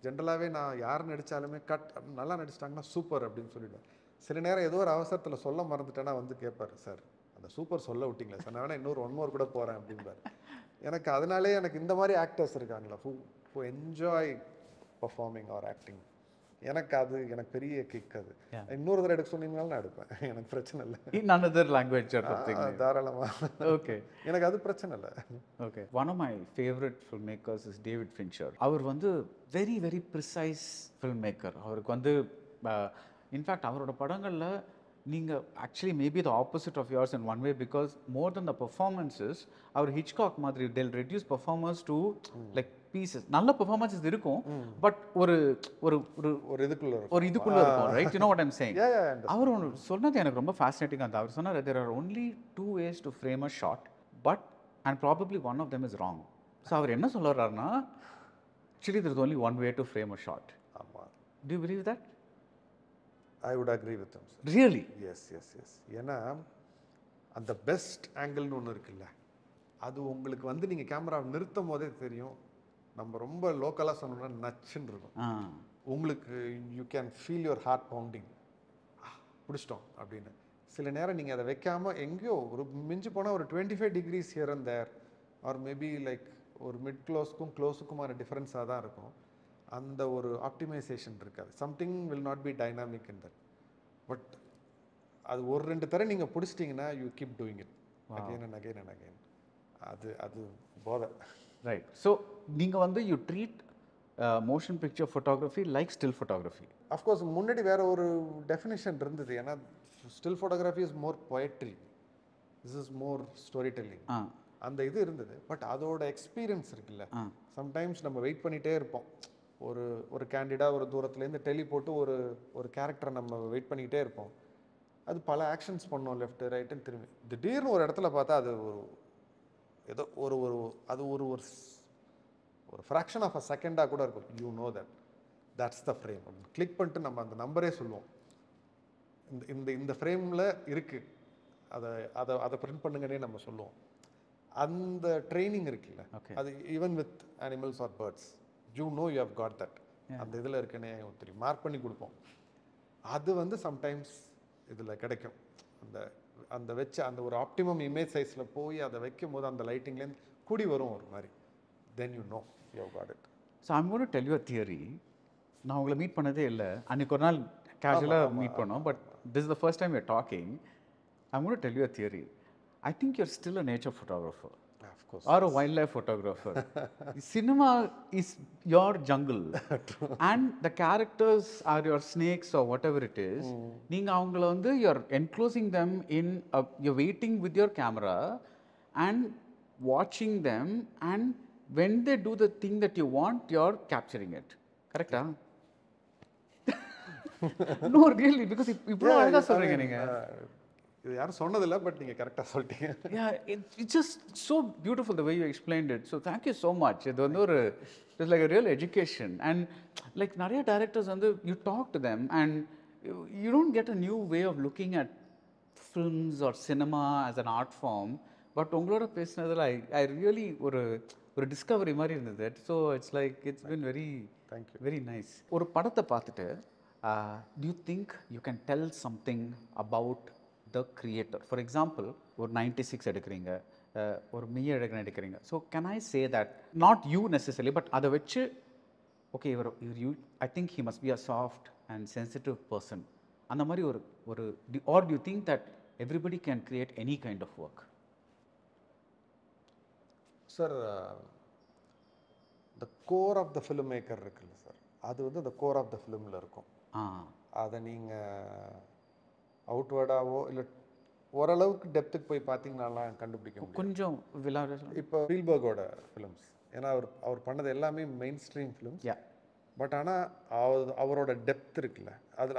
ஜென்ரலாகவே நான் யார் நடித்தாலுமே கட் நல்லா நடிச்சிட்டாங்கன்னா சூப்பர் அப்படின்னு சொல்லிவிடுவேன். சில நேரம் ஏதோ ஒரு அவசரத்தில் சொல்ல மறந்துட்டேன்னா வந்து கேட்பார், சார் அந்த சூப்பர் சொல்ல விட்டிங்களே சார், நான் வேணா இன்னொரு 1 more கூட போகிறேன் அப்படின்பார். எனக்கு அதனாலே எனக்கு இந்த மாதிரி ஆக்டர்ஸ் இருக்காங்களா who enjoy performing are acting. எனக்கு பெரிய கிக் அது. இன்னொரு தடவை எடுக்க சொன்னீங்கனாலும் நான் எடுப்பேன், எனக்கு பிரச்சனை இல்லை. another language or something தாராளமாக. ஓகே, எனக்கு அது பிரச்சனை இல்லை. Okay. One of my favourite film makers is David Fincher. அவர் வந்து very very precise film maker. அவருக்கு வந்து இன்ஃபேக்ட் அவரோட படங்களில் நீங்கள் actually maybe the opposite of yours in one way, because more than the performances அவர் ஹிச்காக் மாதிரி they'll reduce performers to like pieces. நல்ல பெர்ஃபார்மன்ஸஸ் இருக்கும், பட் ஒரு ஒரு ஒரு இதுக்குள்ள இருக்கும், right? You know what I'm saying. அவர் ஒன்று சொன்னது எனக்கு ரொம்ப ஃபேசினேட்டிங்காக இருந்தது. அவர் சொன்னார், there are only 2 ways to frame a shot, but and probably one of them is wrong. So அவர் என்ன சொல்ல வர்றாருன்னா, actually there is only one way to frame a shot. ஆமாம். Do you believe that? I would agree with him, sir. Really? Yes. ஏன்னா அந்த best ஆங்கிள்னு ஒன்று இருக்குல்ல, அது உங்களுக்கு வந்து நீங்கள் கேமராவை நிறுத்தும் போதே தெரியும். நம்ம ரொம்ப லோக்கலாக சொன்னோம்னா நச்சுன்னு இருக்கும். உங்களுக்கு you can feel your heart pounding, பிடிச்சிட்டோம் அப்படின்னு. சில நேரம் நீங்கள் அதை வைக்காமல் எங்கேயோ ஒரு மிஞ்சி போனால் ஒரு 25 degrees here and there, or maybe like ஒரு மிட் க்ளோஸுக்கும் க்ளோஸுக்குமான டிஃப்ரென்ஸாக தான் இருக்கும். அந்த ஒரு ஆப்டிமைசேஷன் இருக்காது. Something will not be dynamic in that. But அது 1-2 தடவை நீங்கள் பிடிச்சிட்டிங்கன்னா you keep doing it again and again and again. அது போதை, ரைட்? ஸோ நீங்கள் வந்து you treat motion picture photography like still photography. Of course முன்னாடி வேற ஒரு டெஃபினேஷன் இருந்தது. ஏன்னா still photography is more poetry, this is more story telling, அந்த இது இருந்தது. பட் அதோட எக்ஸ்பீரியன்ஸ் இருக்குல்ல, சம்டைம்ஸ் நம்ம வெயிட் பண்ணிகிட்டே இருப்போம். ஒரு கேண்டிடாக ஒரு தூரத்துலேருந்து டெலி போட்டு ஒரு கேரக்டரை நம்ம வெயிட் பண்ணிக்கிட்டே இருப்போம். அது பல ஆக்ஷன்ஸ் பண்ணோம், லெஃப்ட்டு ரைட்டுன்னு திரும்பி. திடீர்னு ஒரு இடத்துல பார்த்தா அது ஏதோ அது ஒரு ஃப்ராக்ஷன் ஆஃப் அ செகண்டாக கூட இருக்கும். You know that's the frame. Click பண்ணிட்டு நம்ம அந்த நம்பரே சொல்லுவோம். இந்த இந்த இந்த ஃப்ரேமில் இருக்குது, அதை அதை அதை பிரிண்ட் பண்ணுங்கன்னே நம்ம சொல்லுவோம். அந்த ட்ரைனிங் இருக்குல்ல, அது even with animals or birds, you know you have got that. அந்த இதில் இருக்குன்னே தெரியும், மார்க் பண்ணி கொடுப்போம். அது வந்து சம்டைம்ஸ் இதில் கிடைக்கும். அந்த அந்த வச்ச அந்த ஒரு ஆப்டிமம் இமேஜ் சைஸில் போய் அதை வைக்கும் போது அந்த லைட்டிங்லேருந்து கூடி வரும் ஒரு மாதிரி. Then you know you have got it. So I'm going to tell you a theory. நான் உங்களை மீட் பண்ணதே இல்லை, அன்றைக்கி ஒரு நாள் கேஷுவலாக மீட் பண்ணோம், but this is the first time you're talking. I'm going to tell you a theory. I think you're still a nature photographer. Of course. Or a wildlife photographer. Cinema is your jungle. And the characters are your snakes or whatever it is. நீங்க அவங்கள வந்து you're enclosing them in you're waiting with your camera and watching them, and when they do the thing that you want, you're capturing it. Correct? No, really, because இவ்வளோ அழகா சொல்றீங்க நீங்க. இது யாரும் சொன்னதில்லை, பட் நீங்கள் கரெக்டாக சொல்லிட்டீங்க. It's just so beautiful the way you explained it. So thank you so much. இது வந்து ஒரு it's like a real education. And like நிறைய directors வந்து you talk to them and you don't get a new way of looking at films or cinema as an art form. But உங்களோட பேசினதில் I really ஒரு Discovery மாதிரி இருந்தது. So it's like it's been very nice. ஒரு படத்தை பார்த்துட்டு do you think you can tell something about the creator? For example, ஒரு 96 எடுக்கிறீங்க, ஒரு மெய்யழகன் எடுக்கிறீங்க. So can I say that, not you necessarily, but அதை வச்சு okay, I think he must be a soft and sensitive person. அந்த மாதிரி ஒரு or do you think that everybody can create any kind of work? Sir, the core of the filmmaker இருக்குல்ல sir, அது வந்து the core of the filmல இருக்கும். அதை நீங்கள் அவுட்வேர்டாவோ இல்லை ஓரளவுக்கு டெப்த்துக்கு போய் பார்த்தீங்கன்னாலாம் கண்டுபிடிக்க முடியும். கொஞ்சம் இப்போ ஸ்பீல்பர்கோட ஃபிலிம்ஸ், ஏன்னா அவர் பண்ணது எல்லாமே மெயின் ஸ்ட்ரீம் ஃபிலிம்ஸ். பட் ஆனால் அவரோட டெப்த் இருக்குல்ல,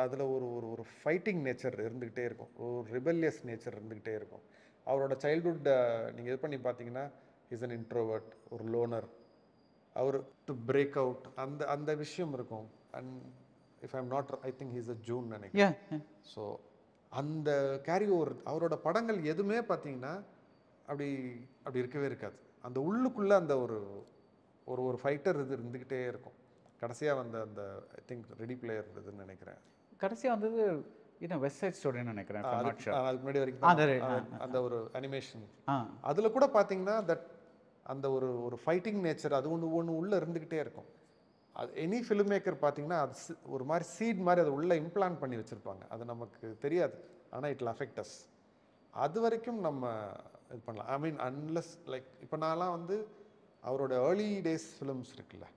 அதில் ஒரு ஃபைட்டிங் நேச்சர் இருந்துக்கிட்டே இருக்கும், ஒரு ரிபல்லியஸ் நேச்சர் இருந்துக்கிட்டே இருக்கும். அவரோட சைல்ட்ஹுட் நீங்கள் இது பண்ணி பார்த்தீங்கன்னா இஸ் அன் இன்ட்ரோவர்ட், ஒரு லோனர், அவர் டு பிரேக் அவுட் அந்த விஷயம் இருக்கும். And if I am not, I think he's a ஜூன் நினைக்கிறேன். ஸோ அந்த கேரி ஓவர் அவரோட படங்கள் எதுவுமே பார்த்தீங்கன்னா அப்படி இருக்கவே இருக்காது. அந்த உள்ளுக்குள்ளே அந்த ஒரு ஃபைட்டர் இது இருந்துக்கிட்டே இருக்கும். கடைசியாக வந்த அந்த ஐ திங்க் ரெடி பிளேயர் இதுன்னு நினைக்கிறேன், கடைசியாக வந்தது வெஸ்ட் சைட் ஸ்டோரின்னு நினைக்கிறேன். அதுக்கு முன்னாடி வரைக்கும் அந்த ஒரு அனிமேஷன், அதில் கூட பார்த்தீங்கன்னா தட் அந்த ஒரு ஃபைட்டிங் நேச்சர் அது ஒன்று உள்ளே இருந்துக்கிட்டே இருக்கும். அது எனி ஃபிலிம் மேக்கர் பார்த்தீங்கன்னா அது ஒரு மாதிரி சீட் மாதிரி அதை உள்ளே இம்ப்ளான்ட் பண்ணி வச்சுருப்பாங்க. அது நமக்கு தெரியாது, ஆனால் இட் வில் அஃபெக்ட் அஸ். அது வரைக்கும் நம்ம இது பண்ணலாம். ஐ மீன் அன்லெஸ் லைக் இப்போ நான்லாம் வந்து அவரோட ஏர்லி டேஸ் ஃபிலிம்ஸ் இருக்குல்ல,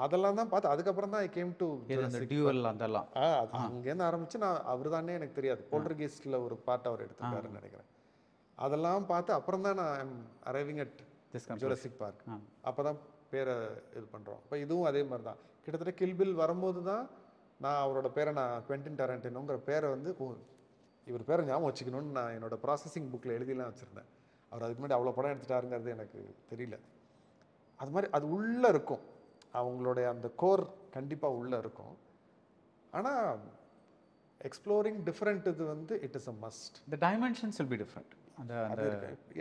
அதெல்லாம் தான் பார்த்து அதுக்கப்புறம் தான் ஐ கேம் டு டியூவல். அதெல்லாம் அங்கேருந்து ஆரம்பித்து நான் அவர் தானே எனக்கு தெரியாது, போல்டர்கெய்ஸ்டில் ஒரு பார்ட் அவர் எடுத்துருக்காருன்னு நினைக்கிறேன். அதெல்லாம் பார்த்து அப்புறம் தான் நான் I'm arriving at Jurassic park. அப்போ தான் பேரை இது பண்ணுறோம். இப்போ இதுவும் அதே மாதிரி தான், கிட்டத்தட்ட கில்பில் வரும்போது தான் நான் அவரோட பேரை குவென்டின் டாரண்டினோங்கிற பேரை வந்து இவர் பேரை ஞாபகம் வச்சுக்கணும்னு நான் என்னோடய ப்ராசஸிங் புக்கில் எழுதிலாம் வச்சுருந்தேன். அவர் அதுக்கு முன்னாடி அவ்வளோ படம் எடுத்துட்டாருங்கிறது எனக்கு தெரியல. அது மாதிரி அது உள்ளே இருக்கும், அவங்களுடைய அந்த கோர் கண்டிப்பாக உள்ளே இருக்கும். ஆனால் எக்ஸ்ப்ளோரிங் டிஃப்ரெண்ட் இது வந்து it is a must. The dimensions will be different.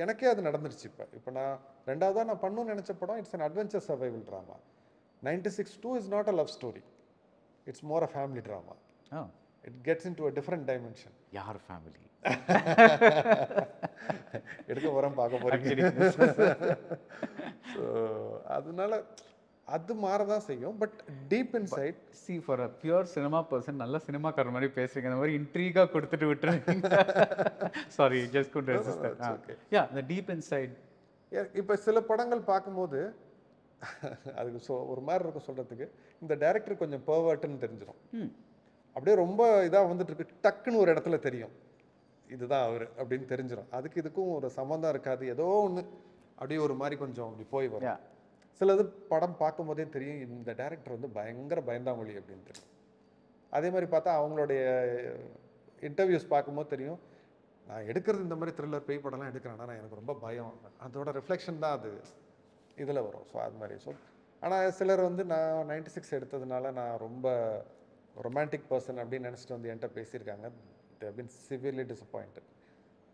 எனக்கே அது நடந்துருச்சு. இப்போ நான் ரெண்டாவதாக நான் பண்ணணும்னு நினச்ச படம் it's an adventure survival drama. 96-2 is not a love story, it's more a family drama. It gets in to a different dimension. யார் ஃபேமிலி எடுக்க போகிறோம், பார்க்க போகிறீங்க. ஸோ அதனால அது மாறதான் செய்யும். But deep inside C for a pure cinema person நல்ல சினிமாக்காரர் மாதிரி பேசுறீங்க, அந்த மாதிரி இன்ட்ரீகா கொடுத்துட்டு விட்டுருங்க. Sorry, just good resist that. Okay, yeah, the deep inside. இப்போ சில படங்கள் பார்க்கும்போது அதுக்கு ஒரு மாதிரி இருக்கும் சொல்கிறதுக்கு, இந்த டைரக்டர் கொஞ்சம் பெர்வர்ட்னு தெரிஞ்சிடும். அப்படியே ரொம்ப இதாக வந்துட்டு இருக்கு, டக்குன்னு ஒரு இடத்துல தெரியும் இதுதான் அவர் அப்படின்னு தெரிஞ்சிடும். அதுக்கு இதுக்கும் ஒரு சம்மந்தம் இருக்காது, ஏதோ ஒன்று அப்படியே ஒரு மாதிரி கொஞ்சம் அப்படி போய் வரும். சிலது படம் பார்க்கும் போதே தெரியும் இந்த டைரக்டர் வந்து பயங்கர பயந்தாமொழி அப்படின்னு தெரியும். அதே மாதிரி பார்த்தா அவங்களுடைய இன்டர்வியூஸ் பார்க்கும்போது தெரியும் நான் எடுக்கிறது இந்த மாதிரி த்ரில்லர் பேய் படம்லாம் எடுக்கிறேன், ஆனால் எனக்கு ரொம்ப பயம், அதோட ரிஃப்ளெக்ஷன் தான் அது இதில் வரும். ஸோ அது மாதிரி. ஸோ ஆனால் சிலர் வந்து நான் 96 எடுத்ததுனால நான் ரொம்ப ரொமான்டிக் பர்சன் அப்படின்னு நினச்சிட்டு வந்து என்கிட்ட பேசியிருக்காங்க. they have been severely disappointed.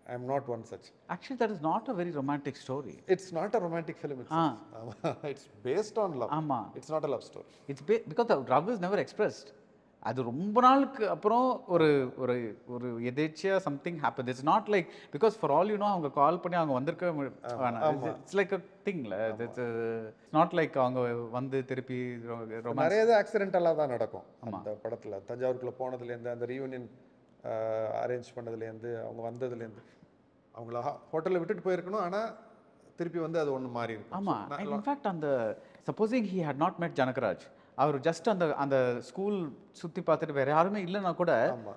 I am not one such. Actually, that is not a very romantic story. It's not a romantic film itself. It's based on love. ஆமா. It's not a love story. It's because the love is never expressed. அது ரொம்ப நாளுக்கு அப்புறம் ஒரு ஒரு ஒரு எதேச்சியா something happen. It's not like because for all you know அவங்க கால் பண்ணி அவங்க வந்திருக்க இட்ஸ் லைக் அ திங்ல. இட்ஸ் நாட் லைக் அவங்க வந்து திருப்பி நிறைய ஆக்சிடென்டலாக தான் நடக்கும் அந்த படத்தில். தஞ்சாவூருக்குள்ள போனதுலேருந்து அந்த ரீயூனியன் அரேஞ்ச் பண்ணதுலேருந்து அவங்க வந்ததுலேருந்து அவங்கள ஹோட்டலில் விட்டுட்டு போயிருக்கணும், ஆனால் திருப்பி வந்து அது ஒன்று மாறி இருக்கும். ஆமாம். இன்ஃபேக்ட் அந்த supposing he had not met Janagaraj, அவர் ஜஸ்ட் அந்த அந்த ஸ்கூல் சுற்றி பார்த்துட்டு வேறு யாருமே இல்லைன்னா கூட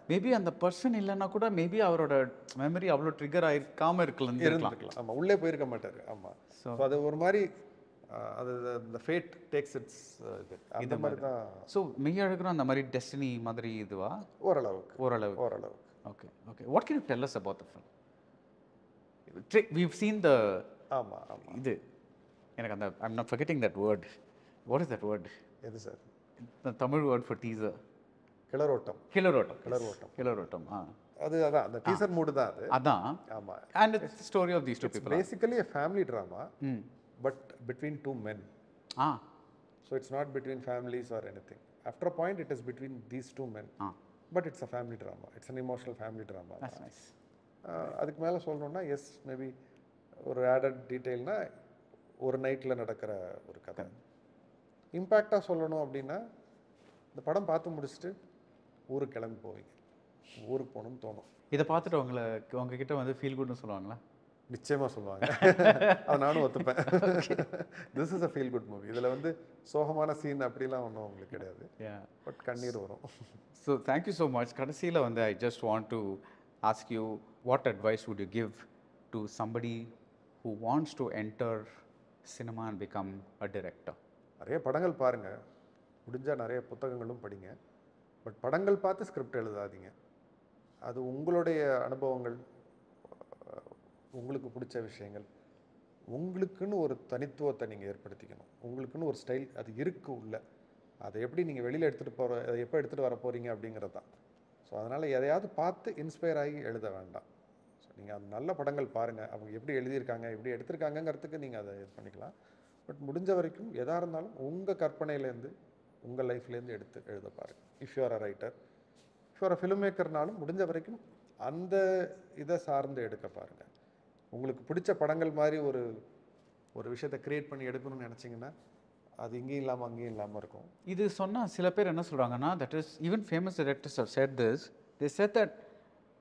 மேபி அந்த பர்சன் இல்லைன்னா கூட மேபி அவரோட மெமரி அவ்வளோ ட்ரிகர் ஆகிருக்காமல் இருக்கலாம். ஆமாம், உள்ளே போயிருக்க மாட்டார். ஆமாம். ஸோ அது ஒரு மாதிரி அது இந்த ஃபேட் டேக்ஸ் இட்ஸ் இது அந்த மாதிரி தான். ஸோ மெய்யழகரும் அந்த மாதிரி டெஸ்டினி மாதிரி இதுவா? ஓரளவுக்கு. Okay. What can you tell us about the film? we've seen the இது எனக்கு அந்த I'm not forgetting that word. What is that word? எது sir? The Tamil word for teaser. கிளரோட்டம். அதான் அந்த டீசர் மூடு தான் அது. அதான். ஆமா. And it's the story of these two people. Basically a family drama, but between two men. So it's not between families or anything. After a point it is between these two men. But it's a family drama. It's an emotional family drama. That's nice. அதுக்கு மேலே சொல்லணும்னா S maybe ஒரு added டீட்டெயில்னா ஒரு நைட்டில் நடக்கிற ஒரு கதை. இம்பேக்டாக சொல்லணும் அப்படின்னா இந்த படம் பார்த்து முடிச்சுட்டு ஊருக்கு கிளம்பி போவீங்க, ஊருக்கு போகணும்னு தோணும். இதை பார்த்துட்டு உங்ககிட்ட வந்து ஃபீல் குட்னு சொல்லுவாங்களா? நிச்சயமாக சொல்லுவாங்க. அதை நானும் ஒத்துப்பேன். This is a feel good movie. இதில் வந்து சோகமான சீன் அப்படிலாம் ஒன்றும் உங்களுக்கு கிடையாது, பட் கண்ணீர் வரும். So thank you so much. கடைசியில் வந்து I just want to ask you, what advice would you give to somebody who wants to enter cinema and become a director? நிறைய படங்கள் பாருங்கள், முடிஞ்சால் நிறைய புத்தகங்களும் படிங்க. பட் படங்கள் பார்த்து ஸ்கிரிப்ட் எழுதாதீங்க. அது உங்களுடைய அனுபவங்கள், உங்களுக்கு பிடிச்ச விஷயங்கள், உங்களுக்குன்னு ஒரு தனித்துவத்தை நீங்கள் ஏற்படுத்திக்கணும். உங்களுக்குன்னு ஒரு ஸ்டைல் அது இருக்கு உள்ள. அதை எப்படி நீங்கள் வெளியில் எடுத்துகிட்டு அதை எப்போ எடுத்துகிட்டு வர போகிறீங்க அப்படிங்கிறது தான். ஸோ அதனால் எதையாவது பார்த்து இன்ஸ்பயர் ஆகி எழுத வேண்டாம். ஸோ நீங்கள் அது நல்ல படங்கள் பாருங்கள், அவங்க எப்படி எழுதியிருக்காங்க எப்படி எடுத்திருக்காங்கங்கிறதுக்கு நீங்கள் அதை இது பண்ணிக்கலாம். பட் முடிஞ்ச வரைக்கும் எதாக இருந்தாலும் உங்கள் கற்பனையிலேருந்து உங்கள் லைஃப்லேருந்து எடுத்து எழுத பாருங்கள். If you are a writer, if you are a film மேக்கர்னாலும் முடிஞ்ச வரைக்கும் அந்த இதை சார்ந்து எடுக்க பாருங்கள். உங்களுக்கு பிடிச்ச படங்கள் மாதிரி ஒரு விஷயத்தை க்ரியேட் பண்ணி எடுக்கணும்னு நினச்சிங்கன்னா அது இங்கேயும் இல்லாமல் அங்கேயும் இல்லாமல் இருக்கும். இது சொன்னால் சில பேர் என்ன சொல்கிறாங்கன்னா, that is even famous directors have said this. They said that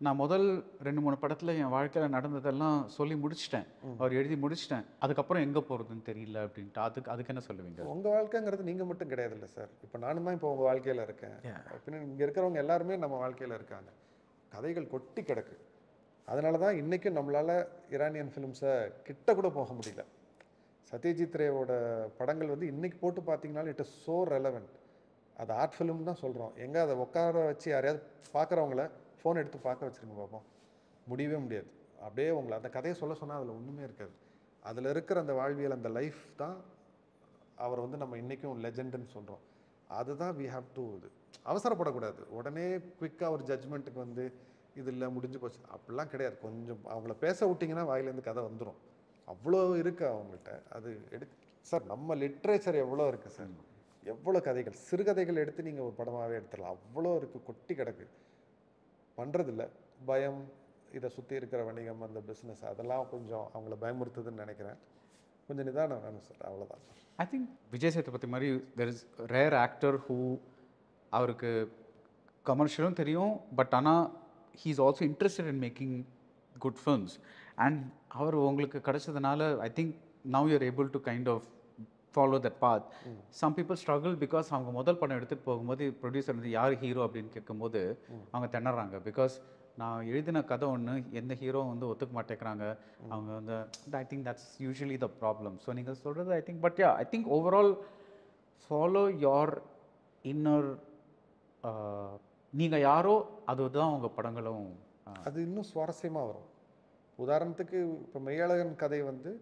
நான் முதல் 2-3 படத்தில் என் வாழ்க்கையில் நடந்ததெல்லாம் சொல்லி முடிச்சிட்டேன், அவர் எழுதி முடிச்சிட்டேன், அதுக்கப்புறம் எங்கே போகிறதுன்னு தெரியல அப்படின்ட்டு. அதுக்கு என்ன சொல்லுவீங்க? உங்கள் வாழ்க்கைங்கிறது நீங்கள் மட்டும் கிடையாது இல்லை சார். இப்போ நானும் தான் இப்போ உங்கள் வாழ்க்கையில் இருக்கேன். பின்ன இங்கே இருக்கிறவங்க எல்லாருமே நம்ம வாழ்க்கையில் இருக்காங்க. கதைகள் கொட்டி கிடக்கு. அதனால தான் இன்றைக்கும் நம்மளால் ஈரானியன் ஃபிலிம்ஸை கிட்ட கூட போக முடியல. சத்யஜித் ரேவோட படங்கள் வந்து இன்றைக்கி போட்டு பார்த்தீங்கன்னாலும் இட் இஸ் ஸோ ரெலவெண்ட். அது ஆர்ட் ஃபிலிம் தான் சொல்கிறோம். எங்கே அதை உட்கார வச்சு யாரையாவது பார்க்குறவங்கள ஃபோன் எடுத்து பார்க்க வச்சுருங்க பார்ப்போம், முடியவே முடியாது. அப்படியே உங்களை அந்த கதையை சொல்ல சொன்னால் அதில் ஒன்றுமே இருக்காது. அதில் இருக்கிற அந்த வாழ்வியல், அந்த லைஃப் தான் அவர் வந்து நம்ம இன்றைக்கும் லெஜெண்டுன்னு சொல்கிறோம். அதுதான் வி ஹாவ் டு இது அவசரப்படக்கூடாது. உடனே குயிக்காக ஒரு ஜட்ஜ்மெண்ட்டுக்கு வந்து இது இல்லை முடிஞ்சு போச்சு அப்படிலாம் கிடையாது. கொஞ்சம் அவங்கள பேச விட்டிங்கன்னா வாயிலேருந்து கதை வந்துடும். அவ்வளோ இருக்குது அவங்கள்ட்ட. அது சார் நம்ம லிட்ரேச்சர் எவ்வளோ இருக்குது சார், எவ்வளோ கதைகள், சிறுகதைகள் எடுத்து நீங்கள் ஒரு படமாகவே எடுத்துடலாம். அவ்வளோ இருக்குது, கொட்டி கிடக்கு. பண்ணுறதில்ல. பயம், இதை சுற்றி இருக்கிற வணிகம், அந்த பிஸ்னஸ், அதெல்லாம் கொஞ்சம் அவங்கள பயமுறுத்துதுன்னு நினைக்கிறேன். கொஞ்சம் நிதானம் வேணும் சார், அவ்வளோதான். ஐ திங்க் விஜய் சேதுபதி மாதிரி there is rare actor who அவருக்கு கமர்ஷியலும் தெரியும், பட் ஆனால் he is also interested in making good films. And அவர் உங்களுக்கு கிடைச்சதுனால I think now you are able to kind of follow that path. Some people struggle because அவங்க முதல் படம் எடுத்துகிட்டு போகும்போது ப்ரொடியூசர் வந்து யார் ஹீரோ அப்படின்னு கேட்கும்போது அவங்க திணறாங்க. பிகாஸ் நான் எழுதின கதை ஒன்று, எந்த ஹீரோ வந்து ஒத்துக்க மாட்டேங்கிறாங்க அவங்க வந்து. I think that's usually the problem. So நீங்கள் சொல்கிறது I think, but yeah I think overall follow your inner, நீங்கள் யாரோ அதுதான் உங்கள் படங்களும் அது இன்னும் சுவாரஸ்யமாக வரும். உதாரணத்துக்கு இப்போ மெய்யழகன் கதை வந்து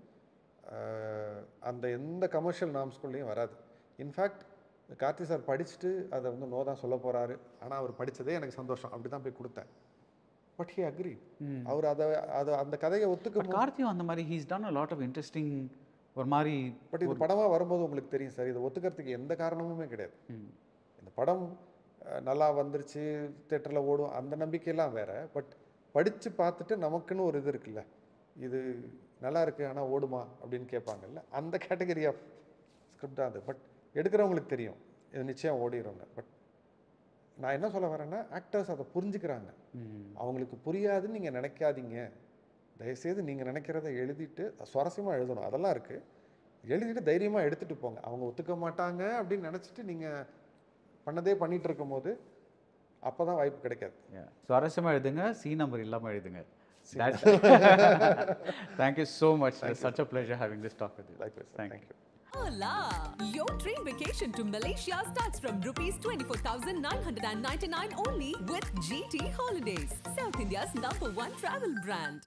அந்த எந்த கமர்ஷியல் நாம்ஸ்குள்ளேயும் வராது. இன்ஃபேக்ட் கார்த்தி சார் படிச்சுட்டு அதை வந்து நோ தான் சொல்ல போகிறாரு, ஆனால் அவர் படித்ததே எனக்கு சந்தோஷம், அப்படி தான் போய் கொடுத்தேன். But he agri. அவர் அதை அந்த கதையை ஒத்துக்க. கார்த்தியும் அந்த மாதிரி he's ton a lot of interesting ஒரு மாதிரி. பட் இது படமாக வரும்போது உங்களுக்கு தெரியும் சார், இதை ஒத்துக்கிறதுக்கு எந்த காரணமுமே கிடையாது. இந்த படம் நல்லா வந்துருச்சு, தேட்டரில் ஓடும், அந்த நம்பிக்கையெல்லாம் வேற. பட் படித்து பார்த்துட்டு நமக்குன்னு ஒரு இது இருக்குல்ல, இது நல்லா இருக்குது ஆனால் ஓடுமா அப்படின்னு கேட்பாங்கல்ல, அந்த கேட்டகரி ஆஃப் ஸ்கிரிப்ட் தான் அது. பட் எடுக்கிறவங்களுக்கு தெரியும் இது நிச்சயம் ஓடிடும்னு. பட் நான் என்ன சொல்ல வரேன்னா, ஆக்டர்ஸ் அதை புரிஞ்சுக்கிறாங்க. அவங்களுக்கு புரியாதுன்னு நீங்கள் நினைக்காதீங்க. தயவுசெய்து நீங்கள் நினைக்கிறத எழுதிட்டு சுவாரஸ்யமாக எழுதணும், அதெல்லாம் இருக்குது. எழுதிட்டு தைரியமாக எடுத்துகிட்டு போங்க. அவங்க ஒத்துக்க மாட்டாங்க அப்படின்னு நினச்சிட்டு நீங்கள் பண்ணதே பண்ணிகிட்டு இருக்கும் போது அப்போ தான் வாய்ப்பு கிடைக்காது. சுவாரஸ்யமாக எழுதுங்க, சி நம்பர் இல்லாமல் எழுதுங்க. Thank you so much. It's such a pleasure having this talk with you. Likewise. Thank you. Hola! Your train vacation to Malaysia starts from rupees 24,999 only with GT Holidays, South India's #1 travel brand.